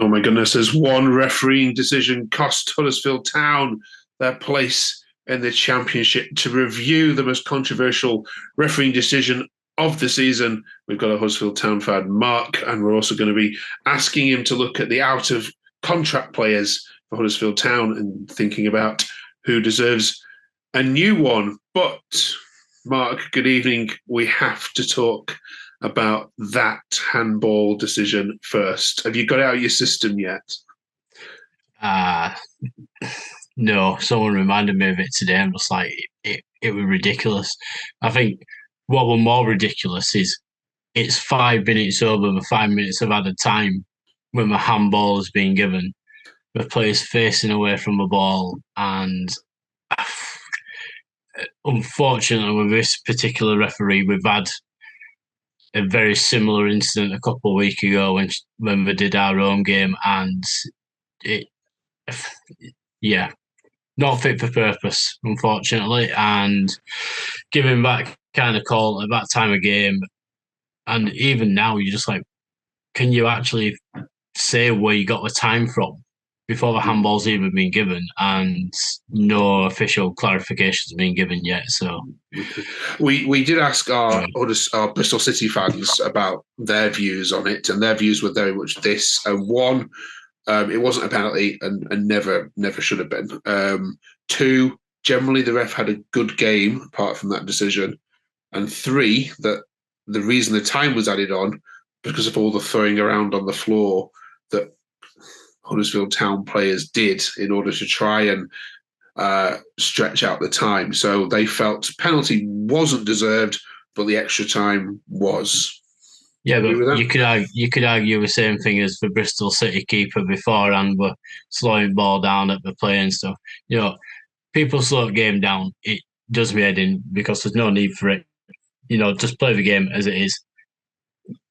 Oh my goodness, as one refereeing decision cost Huddersfield Town their place in the Championship. To review the most controversial refereeing decision of the season, we've got a Huddersfield Town fan, Mark, and we're also going to be asking him to look at the out of contract players for Huddersfield Town and thinking about who deserves a new one. But, Mark, good evening. We have to talk about that handball decision first. Have you got it out of your system yet? No, someone reminded me of it today. I'm just like, it was ridiculous. I think what was more ridiculous is it's 5 minutes over the 5 minutes of added time when the handball has been given. The player's facing away from the ball, and unfortunately, with this particular referee, we've had a very similar incident a couple of weeks ago when we did our own game, and it, yeah, not fit for purpose, unfortunately, and giving that kind of call at that time of game, and even now, you're just like, can you actually say where you got the time from before the handball's even been given, and no official clarifications been given yet? So we did ask our Bristol City fans about their views on it, and their views were very much this: one, it wasn't a penalty, and never should have been. Two, generally the ref had a good game apart from that decision, and three, that the reason the time was added on because of all the throwing around on the floor that Huddersfield Town players did in order to try and stretch out the time. So they felt penalty wasn't deserved, but the extra time was. Yeah, but you could argue the same thing as the Bristol City keeper beforehand, were slowing ball down at the play and stuff. You know, people slow the game down. It does me head in because there's no need for it. You know, just play the game as it is.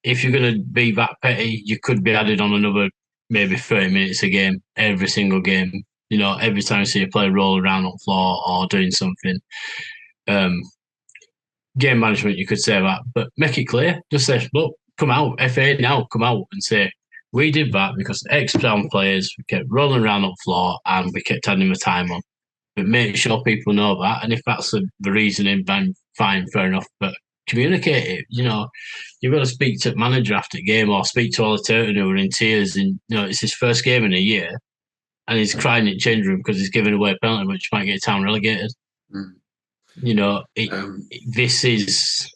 If you're going to be that petty, you could be added on another maybe 30 minutes a game, every single game. You know, every time you see a player roll around on the floor or doing something. Game management, you could say that, but make it clear. Just say, look, come out, FA now, come out and say, we did that because X Town players kept rolling around on the floor and we kept adding the time on. But make sure people know that. And if that's the reasoning, then fine, fair enough. But communicate it. You know, you've got to speak to the manager after the game or speak to all the Turton who are in tears. And, you know, it's his first game in a year and he's crying in the change room because he's giving away a penalty which might get Town relegated. Mm. You know, this is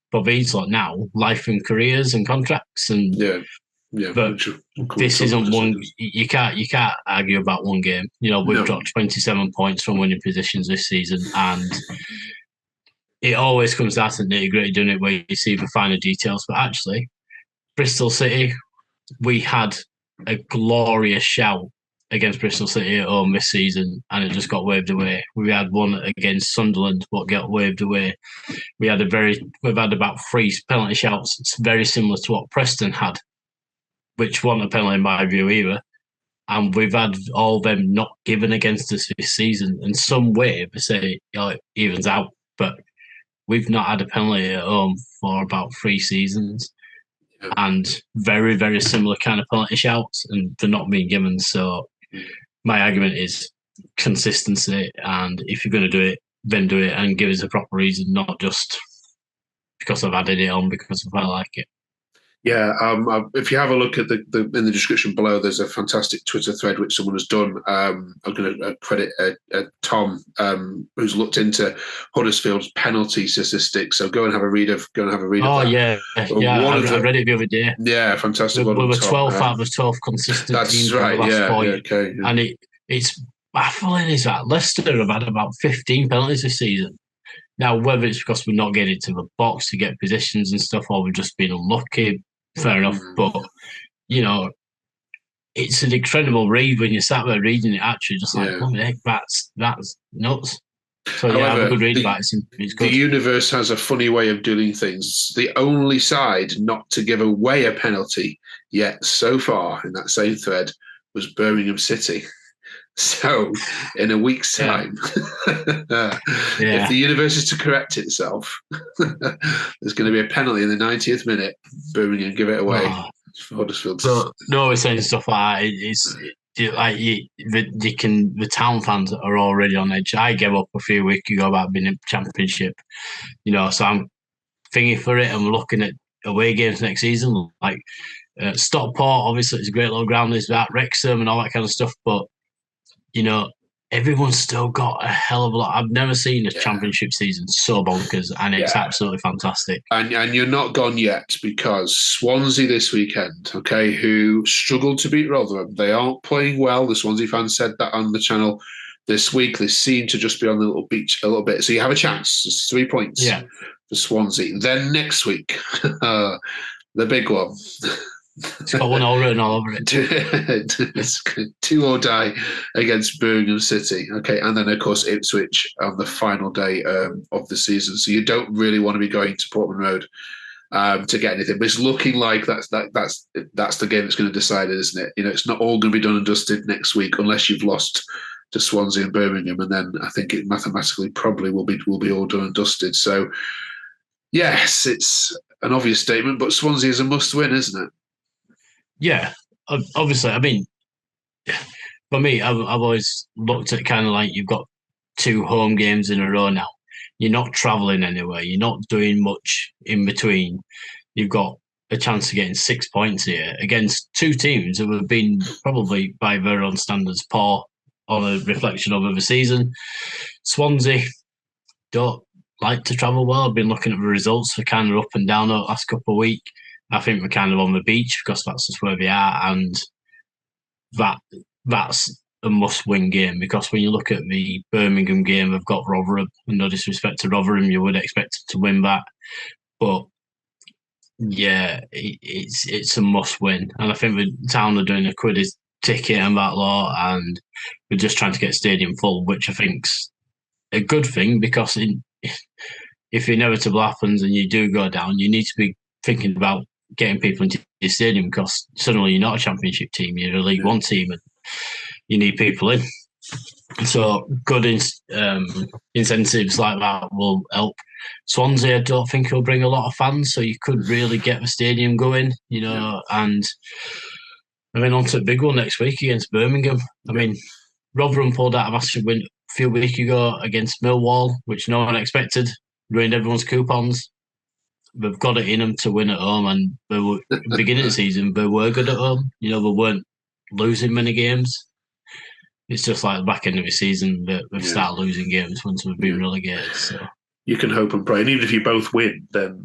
for these lot now, life and careers and contracts. And but this isn't one. You can't argue about one game. You know, we've dropped 27 points from winning positions this season, and it always comes down to nitty gritty, doing it where you see the finer details. But actually, Bristol City, we had a glorious shout against Bristol City at home this season, and it just got waved away. We had one against Sunderland, what got waved away. We've had about 3 penalty shouts. It's very similar to what Preston had, which wasn't a penalty in my view either. And we've had all of them not given against us this season. In some way, they say it evens out, but we've not had a penalty at home for about 3 seasons. And very, very similar kind of penalty shouts, and they're not being given. So my argument is consistency, and if you're going to do it, then do it and give us a proper reason, not just because I've added it on because I like it. Yeah, if you have a look at the in the description below, there's a fantastic Twitter thread which someone has done. I'm going to credit Tom, who's looked into Huddersfield's penalty statistics. So go and have a read of. Oh yeah, I read it the other day. Yeah, fantastic. We were 12 out of 12 consistent that's teams right. In the last 4 years. Okay. Yeah. And it's baffling is that Leicester have had about 15 penalties this season. Now, whether it's because we're not getting to the box to get positions and stuff, or we've just been unlucky, fair enough. But, you know, it's an incredible read when you sat there reading it, actually, just like, oh, heck, that's nuts. So, However, I have a good read about it. It's good. The universe has a funny way of doing things. The only side not to give away a penalty yet so far in that same thread was Birmingham City. So, in a week's time, if the universe is to correct itself, there's going to be a penalty in the 90th minute. Birmingham give it away. for Huddersfield. So no, we're saying stuff like that. The town fans are already on edge. I gave up a few weeks ago about being in Championship, so I'm thinking for it, and we're looking at away games next season. Like Stockport, obviously, it's a great little ground. There's that Wrexham and all that kind of stuff, but everyone's still got a hell of a lot. I've never seen a Championship season so bonkers, and it's absolutely fantastic. And you're not gone yet, because Swansea this weekend, okay, who struggled to beat Rotherham, they aren't playing well. The Swansea fans said that on the channel this week. They seem to just be on the little beach a little bit. So you have a chance. There's 3 points for Swansea. Then next week, the big one. It's got one all written all over it. It's 2 or die against Birmingham City. Okay, and then of course Ipswich on the final day of the season. So you don't really want to be going to Portman Road to get anything. But it's looking like that's the game that's going to decide it, isn't it? It's not all going to be done and dusted next week unless you've lost to Swansea and Birmingham, and then I think it mathematically probably will be all done and dusted. So yes, it's an obvious statement, but Swansea is a must-win, isn't it? Yeah, obviously. I mean, for me, I've always looked at kind of like you've got 2 home games in a row now. You're not travelling anywhere. You're not doing much in between. You've got a chance of getting 6 points here against 2 teams who have been probably, by their own standards, poor on a reflection of the season. Swansea don't like to travel well. I've been looking at the results. They're kind of up and down the last couple of weeks. I think we're kind of on the beach because that's just where they are, and that's a must-win game, because when you look at the Birmingham game, they've got Rotherham, and no disrespect to Rotherham, you would expect to win that, but yeah, it's a must-win, and I think the Town are doing a Quidditch ticket and that lot, and we're just trying to get stadium full, which I think's a good thing, because if inevitable happens and you do go down, you need to be thinking about getting people into the stadium, because suddenly you're not a Championship team, you're a League One team, and you need people in. So good incentives like that will help. Swansea, I don't think will bring a lot of fans, so you could really get the stadium going, and I mean, on to the big one next week against Birmingham. I mean, Rotherham pulled out a massive win a few weeks ago against Millwall, which no one expected, ruined everyone's coupons. They've got it in them to win at home, and they were beginning of the season, they were good at home. They weren't losing many games. It's just like the back end of the season that they've started losing games once we've been relegated. So you can hope and pray, and even if you both win, then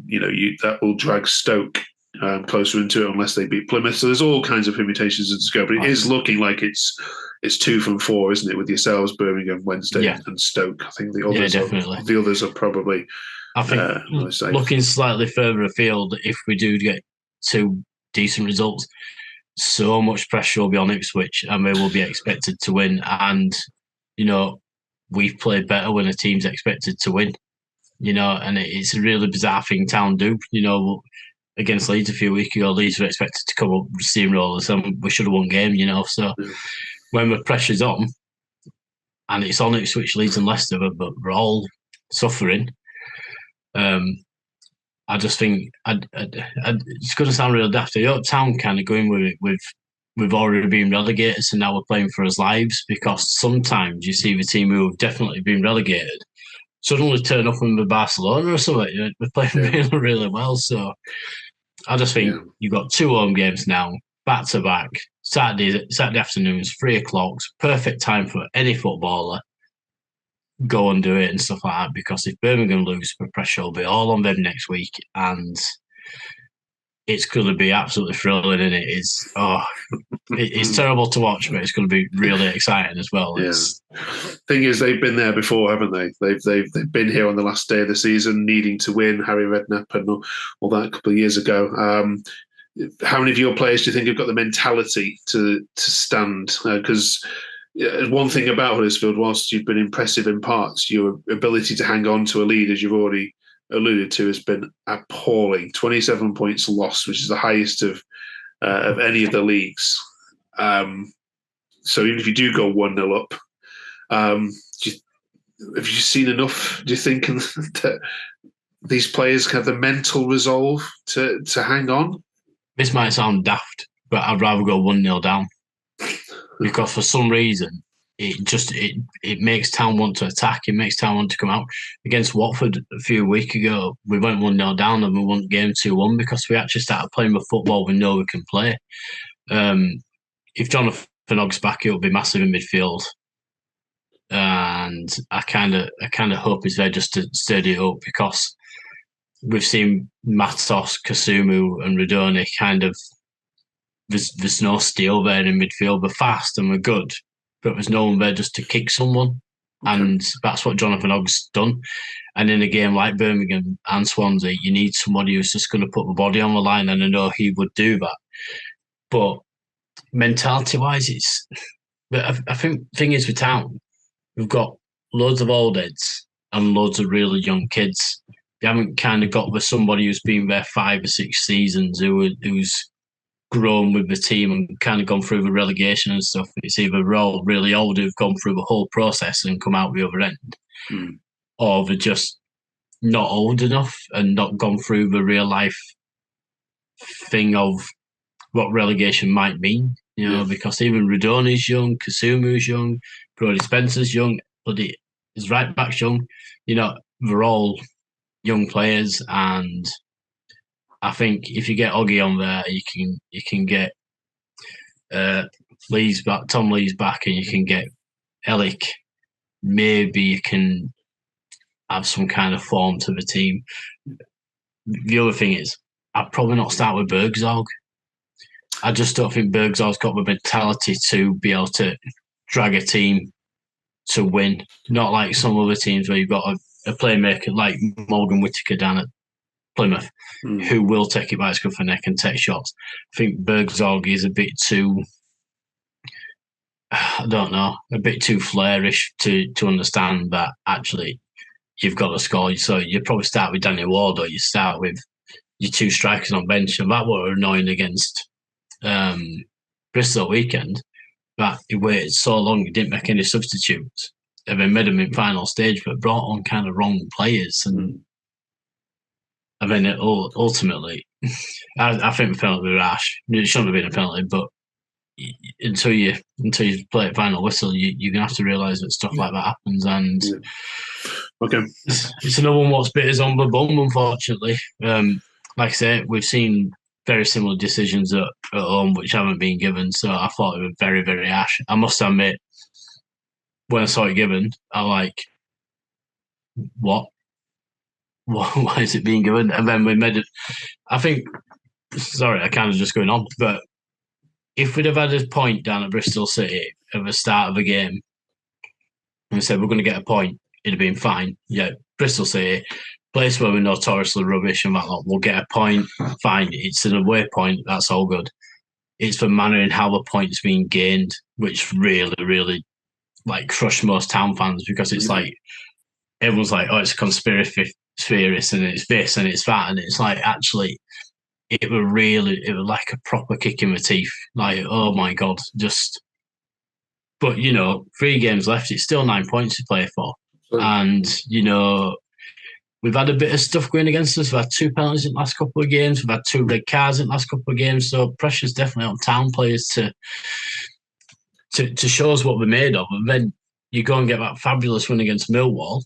that will drag Stoke closer into it unless they beat Plymouth. So there's all kinds of permutations to go, but it is looking like it's 2 from 4, isn't it? With yourselves, Birmingham, Wednesday, and Stoke. I think the others are probably. I think looking slightly further afield, if we do get 2 decent results, so much pressure will be on Ipswich, and they will be expected to win. And we've played better when a team's expected to win. And it's a really bizarre thing Town do. Against Leeds a few weeks ago, Leeds were expected to come up steamrollers, and we should have won game. So when the pressure's on, and it's on Ipswich, Leeds, and Leicester, but we're all suffering. I just think it's going to sound real daft. I hope Town kind of going with it we've already been relegated, so now we're playing for our lives, because sometimes you see the team who have definitely been relegated suddenly turn up in the Barcelona or something. We're playing really, really well. So I just think you've got 2 home games now, back to back, Saturday afternoons, 3:00, perfect time for any footballer. Go and do it and stuff like that, because if Birmingham lose, the pressure will be all on them next week, and it's going to be absolutely thrilling, and it's terrible to watch, but it's going to be really exciting as well. Thing is, they've been there before, haven't they? They've been here on the last day of the season, needing to win. Harry Redknapp and all that a couple of years ago. How many of your players do you think have got the mentality to stand? Because one thing about Huddersfield, whilst you've been impressive in parts, your ability to hang on to a lead, as you've already alluded to, has been appalling. 27 points lost, which is the highest of any of the leagues. So even if you do go 1-0 up, have you seen enough, do you think, that these players have the mental resolve to hang on? this might sound daft, but I'd rather go 1-0 down because for some reason it makes Town want to attack. It makes Town want to come out. Against Watford a few weeks ago, we went 1-0 down and we won the game 2-1 because we actually started playing with football we know we can play. If Jonathan Ogg's back, it'll be massive in midfield. And I kind of hope he's there just to steady it up because we've seen Matos, Kasumu and Radoni kind of there's no steel there in midfield. We're fast and we're good, but there's no one there just to kick someone. Okay. And that's what Jonathan Ogg's done. And in a game like Birmingham and Swansea, you need somebody who's just going to put the body on the line, and I know he would do that. But mentality-wise, it's... But I think the thing is with Town, we've got loads of old heads and loads of really young kids. You haven't kind of got with somebody who's been there 5 or 6 seasons who's grown with the team and kind of gone through the relegation and stuff. It's either we're all really old who've gone through the whole process and come out the other end, or they're just not old enough and not gone through the real life thing of what relegation might mean. You know, because even Radoni's young, Kasumu's young, Brody Spencer's young, but his right back's young. You know, they're all young players, and I think if you get Oggy on there, you can get Lee's back, Tom Lee's back, and you can get Ellick. Maybe you can have some kind of form to the team. The other thing is, I'd probably not start with Bergzorg. I just don't think Bergzorg's got the mentality to be able to drag a team to win. Not like some other teams where you've got a playmaker like Morgan Whittaker down at Plymouth, who will take it by its scruff of the neck and take shots. I think Bergzorg is a bit too, I don't know, a bit too flairish to understand that actually you've got to score. So you probably start with Daniel Ward, or you start with your 2 strikers on bench, and that were annoying against Bristol weekend. That he waited so long, he didn't make any substitutes, and then made them in final stage, but brought on kind of wrong players, and then ultimately, I think the penalty was rash. It shouldn't have been a penalty, but until you play at final whistle, you're gonna have to realise that stuff like that happens, and okay, it's another one what's bit us on the bum, unfortunately. Like I say, we've seen very similar decisions at home which haven't been given, so I thought it was very, very harsh. I must admit, when I saw it given, I like, what? Why is it being given? And then we made it. I think, sorry, I kind of just going on, but if we'd have had a point down at Bristol City at the start of the game and we said we're going to get a point, it'd have been fine. Yeah, Bristol City, place where we're notoriously rubbish and that lot, we'll get a point, fine. It's an away point, that's all good. It's the manner in how the point's being gained, which really, really like crushed most Town fans, because it's like everyone's like, oh, it's a conspiracy theorist and it's this and it's that, and it's like actually it was like a proper kick in the teeth. Like, oh my god, but 3 games left, it's still 9 points to play for. And we've had a bit of stuff going against us. We've had 2 penalties in the last couple of games. We've had 2 red cards in the last couple of games. So pressure's definitely on Town players to show us what we're made of. And then you go and get that fabulous win against Millwall,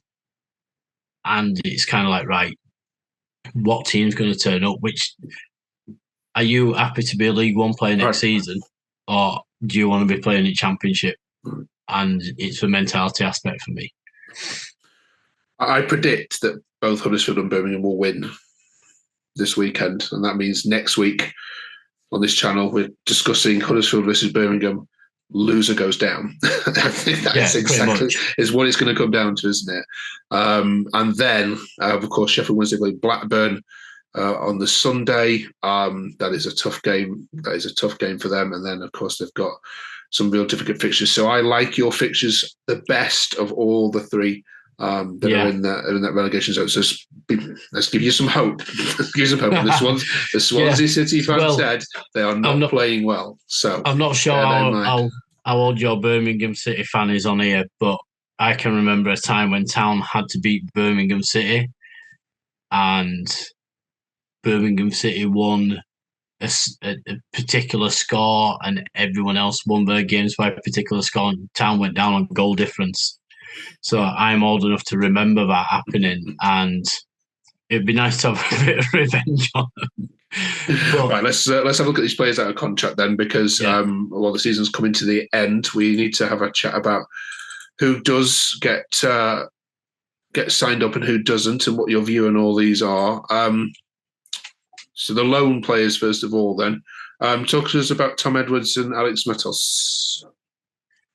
and it's kind of like, right, what team's going to turn up? Which are you happy to be a League One player next season, or do you want to be playing in Championship? And it's the mentality aspect for me. I predict that both Huddersfield and Birmingham will win this weekend, and that means next week on this channel we're discussing Huddersfield versus Birmingham. Loser goes down. I think that's exactly is what it's going to come down to, isn't it? And then, of course, Sheffield Wednesday play Blackburn on the Sunday. That is a tough game. That is a tough game for them. And then, of course, they've got some real difficult fixtures. So I like your fixtures the best of all the 3 that are in that relegation zone. So let's give you some hope. Let's give you some hope. The Swansea City fans said they are not playing well. So I'm not sure how old your Birmingham City fan is on here, but I can remember a time when Town had to beat Birmingham City, and Birmingham City won a particular score and everyone else won their games by a particular score and Town went down on goal difference. So I'm old enough to remember that happening, and it'd be nice to have a bit of revenge on them. But, right, let's have a look at these players out of contract then, because while the season's coming to the end, we need to have a chat about who does get signed up and who doesn't, and what your view on all these are. So the loan players first of all. Then talk to us about Tom Edwards and Alex Matos.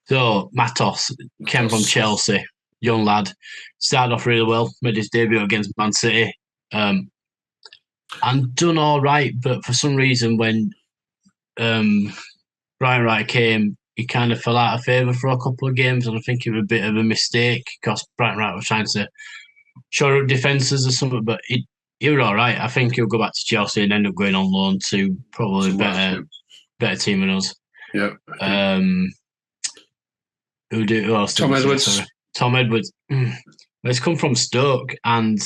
So Matos came from Chelsea, young lad, started off really well, made his debut against Man City. And done all right, but for some reason when Brian Wright came, he kind of fell out of favour for a couple of games, and I think it was a bit of a mistake because Brian Wright was trying to shore up defences or something, but he was all right. I think he'll go back to Chelsea and end up going on loan to probably a better team than us. Yeah. Who else? Tom Edwards. Tom Edwards. He's come from Stoke, and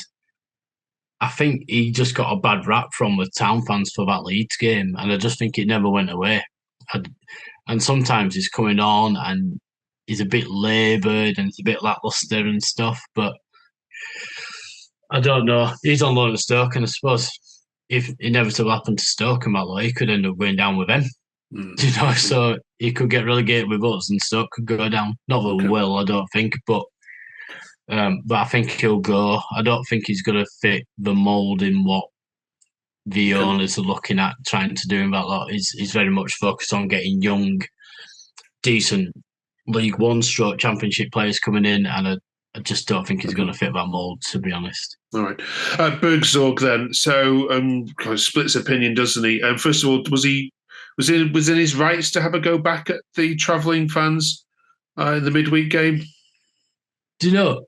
I think he just got a bad rap from the Town fans for that Leeds game, and I just think it never went away. And sometimes he's coming on and he's a bit laboured and it's a bit lacklustre and stuff, but I don't know. He's on loan at Stoke, and I suppose if inevitable happened to Stoke and that, he could end up going down with them. So he could get relegated with us and Stoke could go down. Not that we will, I don't think, but I think he'll go. I don't think he's going to fit the mould in what the owners are looking at trying to do in that lot. He's very much focused on getting young, decent League One / Championship players coming in, and I just don't think he's going to fit that mould, to be honest. All right. Bergzorg then. So kind of splits opinion, doesn't he? First of all, was in his rights to have a go back at the travelling fans in the midweek game? Do you know,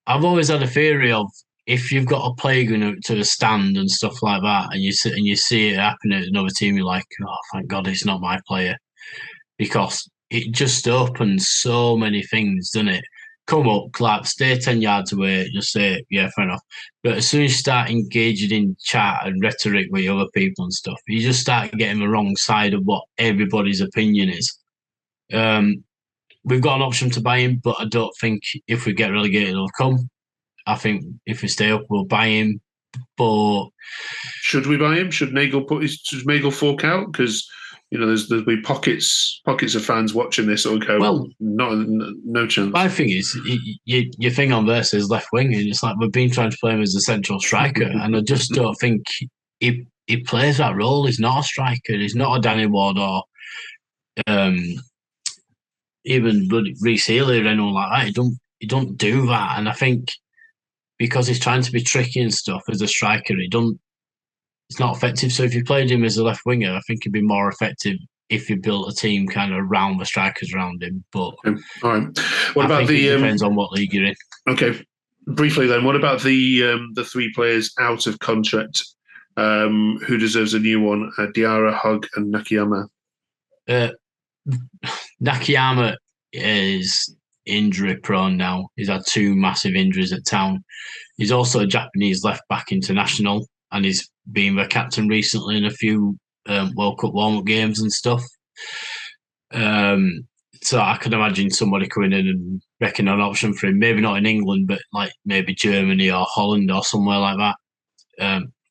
I've always had a theory of if you've got a player going to a stand and stuff like that, and you see it happen at another team, you're like, oh, thank God it's not my player, because it just opens so many things, doesn't it? Come up, clap, stay 10 yards away, just say, yeah, fair enough. But as soon as you start engaging in chat and rhetoric with other people and stuff, you just start getting the wrong side of what everybody's opinion is. We've got an option to buy him, but I don't think if we get relegated, he'll come. I think if we stay up, we'll buy him. But should we buy him? Should Nagel fork out? Because there'll be pockets of fans watching this. Or go, well, no chance. My thing is, your thing on there says left wing, and it's like we've been trying to play him as a central striker, and I just don't think he plays that role. He's not a striker. He's not a Danny Ward or even Reece Healy or anyone like that. He don't do that, and I think because he's trying to be tricky and stuff as a striker, it's not effective. So if you played him as a left winger, I think he'd be more effective if you built a team kind of around the strikers around him. But all right, what about it depends on what league you're in. Okay, briefly then, what about the three players out of contract? Who deserves a new one? Diarra, Hug, and Nakayama. Nakayama is injury prone now. He's had 2 massive injuries at Town. He's also a Japanese left back international, and he's been the captain recently in a few World Cup warm-up games and stuff. So I can imagine somebody coming in and making an option for him. Maybe not in England, but like maybe Germany or Holland or somewhere like that.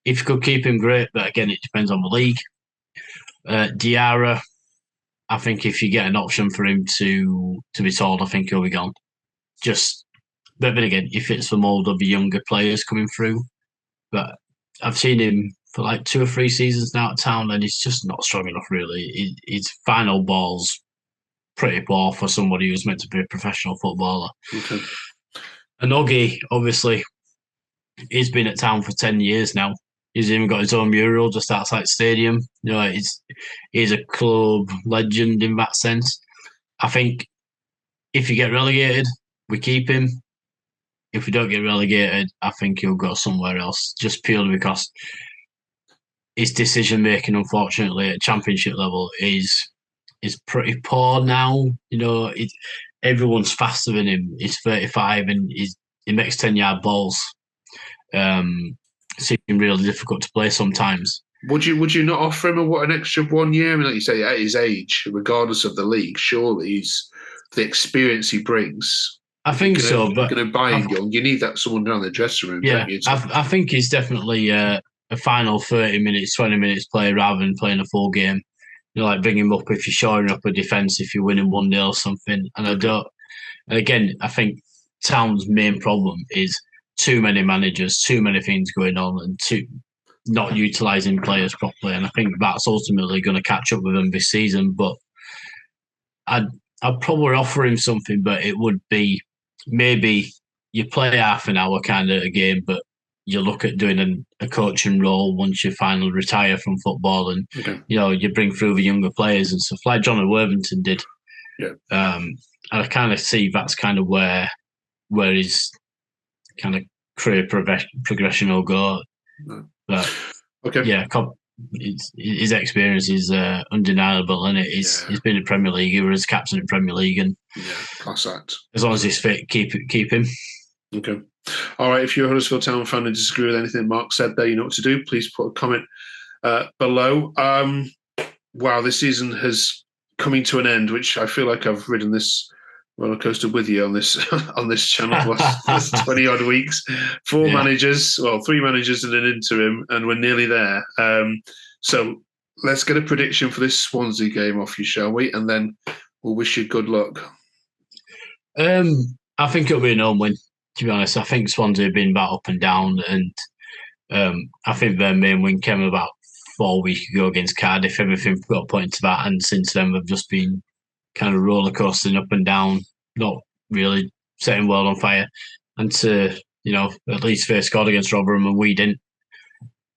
If you could keep him, great. But again, it depends on the league. Diarra, I think if you get an option for him to be sold, I think he'll be gone. But then again, he fits the mould of the younger players coming through. But I've seen him for like 2 or 3 seasons now at Town, and he's just not strong enough, really. His final ball's pretty poor for somebody who's meant to be a professional footballer. Okay. And Oggy, obviously, he's been at Town for 10 years now. He's even got his own mural just outside the stadium. He's a club legend in that sense. I think if you get relegated, we keep him. If we don't get relegated, I think he'll go somewhere else, just purely because his decision-making, unfortunately, at championship level is pretty poor now. Everyone's faster than him. He's 35 and he makes 10-yard balls. Seem really difficult to play sometimes. Would you not offer him an extra 1 year? I mean, like you say, at his age, regardless of the league, surely he's the experience he brings. I think so, but going to buy him young, you need that someone down the dressing room. Yeah, don't you, I think he's definitely a final 30 minutes, 20 minutes play rather than playing a full game. Like bring him up if you're shoring up a defence, if you're winning 1-0 or something. And I think Town's main problem is too many managers, too many things going on, and not utilising players properly. And I think that's ultimately going to catch up with him this season. But I'd probably offer him something, but it would be maybe you play half an hour kind of a game, but you look at doing a coaching role once you finally retire from football, and you bring through the younger players and stuff like John Worthington did. Yeah. And I kind of see that's kind of where his kind of career progression will go. No. But okay, yeah, his experience is undeniable, and he's been in Premier League. He was captain in Premier League, and class act. As long as he's fit, keep him. Okay. All right. If you're a Huddersfield Town fan and disagree with anything Mark said there, you know what to do. Please put a comment below. Wow, this season has coming to an end, which I feel like I've ridden this roller coaster with you on this channel for the last 20 odd weeks. 3 managers and an interim, and we're nearly there. So let's get a prediction for this Swansea game off you, shall we? And then we'll wish you good luck. I think it'll be an home win, to be honest. I think Swansea have been about up and down, and I think their main win came about 4 weeks ago against Cardiff. Everything got put into that, and since then we've just been kind of roller coasting up and down, not really setting world on fire. And to at least they scored against Rotherham and we didn't.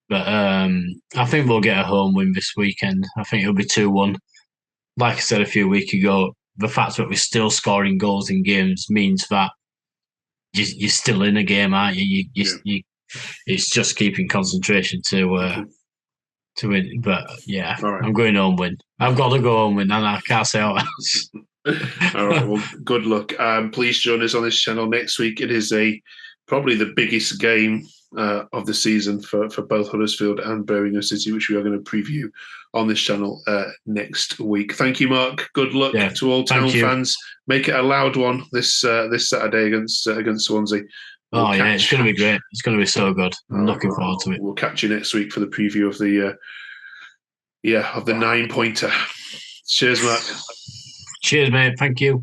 But I think we'll get a home win this weekend. I think it'll be 2-1. Like I said a few weeks ago, the fact that we're still scoring goals in games means that you're still in a game, aren't you? It's just keeping concentration to win. But yeah, right. I'm going home win. I've got to go home win, and I can't say how else. All right, well, good luck. Please join us on this channel next week. It is probably the biggest game of the season for both Huddersfield and Birmingham City, which we are going to preview on this channel next week. Thank you, Mark. Good luck to all Town fans. Make it a loud one this Saturday against Swansea. It's going to be great. It's going to be so good. I'm looking forward to it. We'll catch you next week for the preview of the 9-pointer. Cheers, Mark. Cheers, mate. Thank you.